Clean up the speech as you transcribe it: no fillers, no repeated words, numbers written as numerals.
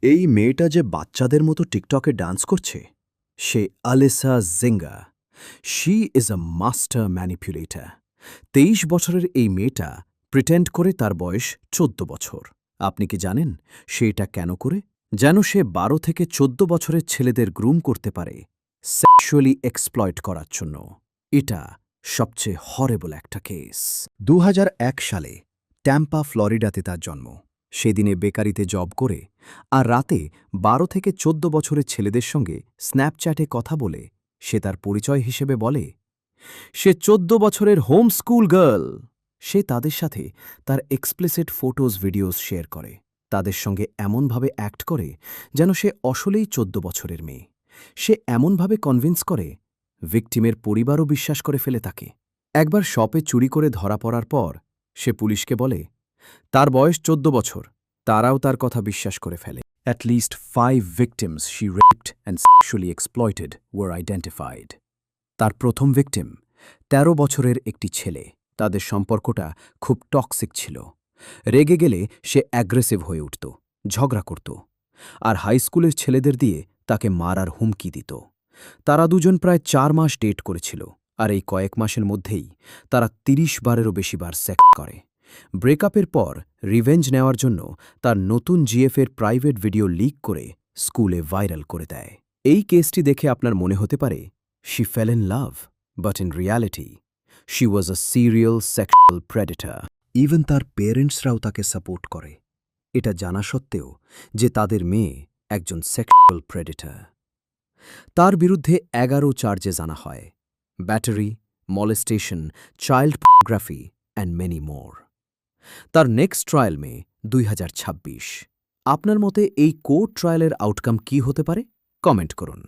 এই মেয়েটা যে বাচ্চাদের মতো টিকটকে ডান্স করছে সে Alissa Zinga. She is a master manipulator. ২৩ বছরের এই মেয়েটা প্রিটেন্ড করে তার বয়স ১৪ বছর। আপনি কি জানেন সে এটা কেন করে? যেন সে ১২ থেকে ১৪ বছরের ছেলেদের গ্রুম করতে পারে সেক্সুয়ালি এক্সপ্লয়েট করার জন্য। এটা সবচেয়ে হরেবল একটা কেস। ২০০১ সালে ট্যাম্পা, ফ্লোরিডাতে তার জন্ম। সেদিনে বেকারিতে জব করে আর রাতে ১২ থেকে ১৪ বছরের ছেলেদের সঙ্গে স্ন্যাপচ্যাটে কথা বলে সে তার পরিচয় হিসেবে বলে সে ১৪ বছরের হোম স্কুল গার্ল। সে তাদের সাথে তার এক্সপ্লিসিট ফটোজ ভিডিওস শেয়ার করে, তাদের সঙ্গে এমনভাবে অ্যাক্ট করে যেন সে আসলেই ১৪ বছরের মেয়ে। সে এমনভাবে কনভিন্স করে ভিকটিমের পরিবারও বিশ্বাস করে ফেলে তাকে। একবার শপে চুরি করে ধরা পড়ার পর সে পুলিশকে বলে তার বয়স ১৪ বছর। তারাও তার কথা বিশ্বাস করে ফেলে। At least 5 victims she raped and sexually exploited were identified. তার প্রথম ভিকটিম ১৩ বছরের একটি ছেলে। তাদের সম্পর্কটা খুব টক্সিক ছিল। রেগে গেলে সে অ্যাগ্রেসিভ হয়ে উঠত, ঝগড়া করত, আর হাই স্কুলের ছেলেদের দিয়ে তাকে মারার হুমকি দিত। তারা দুজন প্রায় ৪ মাস ডেট করেছিল, আর এই কয়েক মাসের মধ্যেই তারা ৩০ বারেরও বেশি বার সেক্স করে। ব্রেকআপের পর রিভেঞ্জ নেওয়ার জন্য তার নতুন জিএফের প্রাইভেট ভিডিও লিক করে স্কুলে ভাইরাল করে দেয়। এই কেসটি দেখে আপনার মনে হতে পারে she fail in love, but in reality she was a serial sexual Predator. Even তার পেরেন্টসরাও তাকে সাপোর্ট করে, এটা জানা সত্ত্বেও যে তাদের মেয়ে একজন সেক্সুয়াল প্রেডেটর। তার বিরুদ্ধে ১১ চার্জেস আনা হয়: battery, molestation, child pornography and many more. তার নেক্সট ট্রায়াল মে ২০২৬। আপনার মতে এই কোর্ট ট্রায়ালের আউটকাম কী হতে পারে? কমেন্ট করুন।